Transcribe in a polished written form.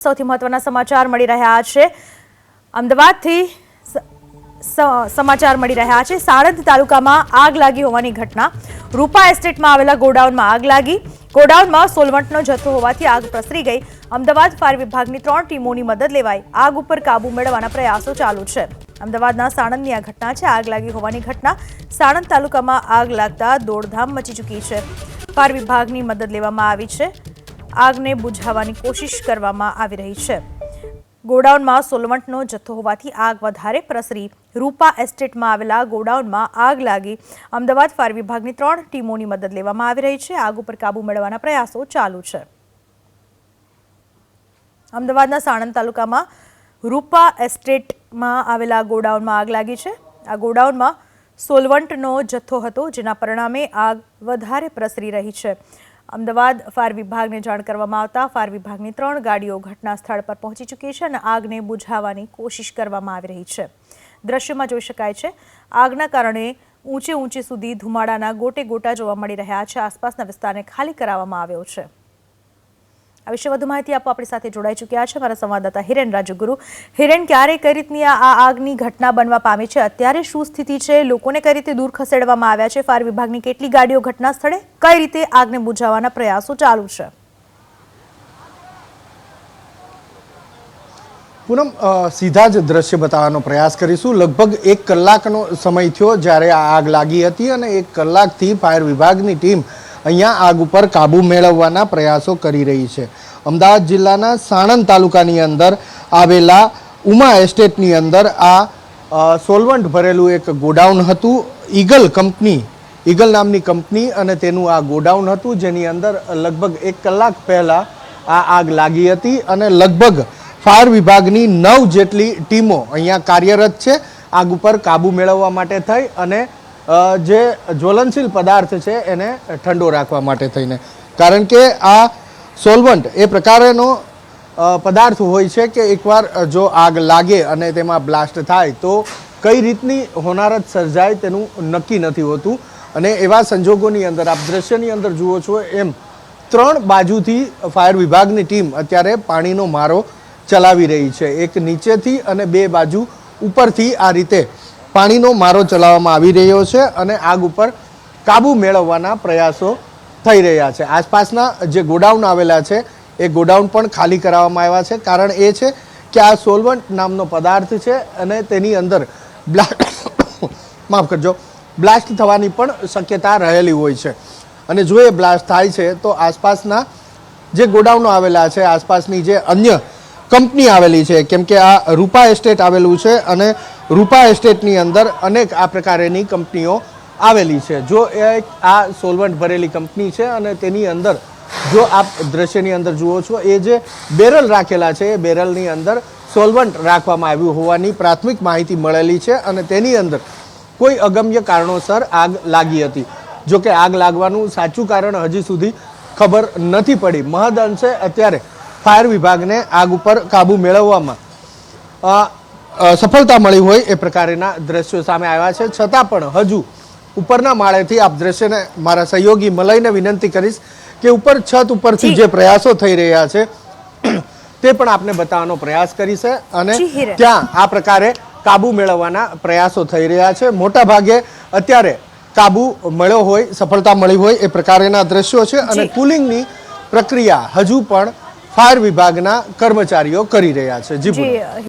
સૌથી મહત્વના સમાચાર મળી રહ્યા છે અમદાવાદથી સમાચાર મળી રહ્યા છે સાણંદ તાલુકામાં આગ લાગી હોવાની ઘટના રૂપા એસ્ટેટમાં આવેલા ગોડાઉનમાં આગ લાગી ગોડાઉનમાં સોલવન્ટનો જથ્થો હોવાથી આગ પ્રસરી ગઈ અમદાવાદ ફાયર વિભાગની 3 ટીમોની મદદ લેવાઈ આગ ઉપર કાબુ મેળવવાના પ્રયાસો ચાલુ છે અમદાવાદના સાણંદની આ ઘટના છે આગ લાગી હોવાની ઘટના સાણંદ તાલુકામાં આગ લાગતા દોડધામ મચી ચૂકી છે ફાયર વિભાગની મદદ લેવામાં આવી છે આગને બુઝાવવાની કોશિશ કરવામાં આવી રહી છે ગોડાઉનમાં સોલવન્ટનો જથ્થો હોવાથી આગ વધારે પ્રસરી રૂપા એસ્ટેટમાં આવેલા ગોડાઉનમાં આગ લાગી અમદાવાદ ફાયર વિભાગની 3 ટીમોની મદદ લેવામાં આવી રહી છે આગ ઉપર કાબુ મેળવવાના પ્રયાસો ચાલુ છે અમદાવાદના સાણંદ તાલુકામાં રૂપા એસ્ટેટમાં આવેલા ગોડાઉનમાં આગ લાગી છે આ ગોડાઉનમાં સોલવન્ટનો જથ્થો હતો જેના પરિણામે આગ વધારે પ્રસરી રહી છે અમદાવાદ ફાયર વિભાગને જાણ કરવામાં આવતા ફાયર વિભાગની 3 ગાડીઓ ઘટના સ્થળ પર પહોંચી ચૂકી છે અને આગને બુઝાવવાની કોશિશ કરવામાં આવી રહી છે દ્રશ્યમાં જોઈ શકાય છે આગના કારણે ઊંચે સુધી ધુમાડાના ગોટે ગોટા જોવા મળી રહ્યા છે આસપાસના વિસ્તારને ખાલી કરાવવામાં આવ્યો છે આ વિશે વધુ માહિતી આપવા આપણી સાથે જોડાઈ ચૂક્યા છે મારા સંવાદદાતા હિરેન રાજુગુરુ હિરેન ક્યારે કઈ રીતની આ આગની ઘટના બનવા પામી છે અત્યારે શું સ્થિતિ છે લોકોને કઈ રીતે દૂર ખસેડવામાં આવ્યા છે ફાયર વિભાગની કેટલી ગાડીઓ ઘટના સ્થળે કઈ રીતે આગને બુઝાવવાના પ્રયાસો ચાલુ છે પૂનમ સીધા જ દ્રશ્ય બતાવવાનો પ્રયાસ કરીશું લગભગ 1 કલાકનો સમય થયો જ્યારે આ આગ લાગી હતી અને 1 કલાકથી ફાયર વિભાગની ટીમ અહીંયા આગ ઉપર કાબુ મેળવવાના પ્રયાસો કરી રહી છે અમદાવાદ જિલ્લાના સાણંદ તાલુકાની અંદર આવેલા ઉમા એસ્ટેટની અંદર આ સોલવન્ટ ભરેલું એક ગોડાઉન હતું ઈગલ નામની કંપની અને તેનું આ ગોડાઉન હતું જેની અંદર લગભગ 1 કલાક પહેલાં આ આગ લાગી હતી અને લગભગ ફાયર વિભાગની 9 જેટલી ટીમો અહીંયા કાર્યરત છે આગ ઉપર કાબુ મેળવવા માટે થઈ અને જે જ્વલનશીલ પદાર્થ છે એને ઠંડો રાખવા માટે થઈને કારણ કે આ સોલવન્ટ એ પ્રકારનો પદાર્થ હોય છે કે એકવાર જો આગ લાગે અને તેમાં બ્લાસ્ટ થાય તો કઈ રીતની હોનારત સર્જાય તેનું નક્કી નથી હોતું અને એવા સંજોગોની અંદર આપ દ્રશ્યની અંદર જુઓ છો એમ 3 બાજુથી ફાયર વિભાગની ટીમ અત્યારે પાણીનો મારો ચલાવી રહી છે એક નીચેથી અને 2 બાજુ ઉપરથી આ રીતે પાણીનો મારો ચલાવવામાં આવી રહ્યો છે અને આગ ઉપર કાબુ મેળવવાના પ્રયાસો થઈ રહ્યા છે આસપાસના જે ગોડાઉન આવેલા છે એ ગોડાઉન પણ ખાલી કરાવવામાં આવ્યા છે કારણ એ છે કે આ સોલવન્ટ નામનો પદાર્થ છે અને તેની અંદર બ્લાસ્ટ થવાની પણ શક્યતા રહેલી હોય છે અને જો એ બ્લાસ્ટ થાય છે તો આસપાસના જે ગોડાઉનો આવેલા છે આસપાસની જે અન્ય કંપની આવેલી છે કેમ કે આ રૂપા એસ્ટેટ આવેલું છે અને રૂપા એસ્ટેટની અંદર અનેક આ પ્રકારની કંપનીઓ આવેલી છે જો આ સોલવન્ટ ભરેલી કંપની છે અને તેની અંદર જો આપ દ્રશ્યની અંદર જુઓ છો એ જે બેરલ રાખેલા છે એ બેરલની અંદર સોલવન્ટ રાખવામાં આવ્યું હોવાની પ્રાથમિક માહિતી મળેલી છે અને તેની અંદર કોઈ અગમ્ય કારણોસર આગ લાગી હતી જો કે આગ લાગવાનું સાચું કારણ હજી સુધી ખબર નથી પડી મહદઅંશે અત્યારે ફાયર વિભાગને આગ ઉપર કાબુ મેળવવામાં સફળતા મળી હોય એ પ્રકારના દ્રશ્યો સામે આવ્યા છે છતાં પણ હજુ ઉપરના માળેથી આપ દ્રશ્યને મારા સહયોગી મલયને વિનંતી કરીશ કે ઉપર છત ઉપરથી જે પ્રયાસો થઈ રહ્યા છે તે પણ આપને બતાવવાનો પ્રયાસ કરીશ અને ત્યાં આ પ્રકારે કાબુ મેળવવાના પ્રયાસો થઈ રહ્યા છે મોટા ભાગે અત્યારે કાબુ મળ્યો હોય સફળતા મળી હોય એ પ્રકારના દ્રશ્યો છે અને કુલિંગની પ્રક્રિયા હજુ પણ ફાયર વિભાગના કર્મચારીઓ કરી રહ્યા છે જી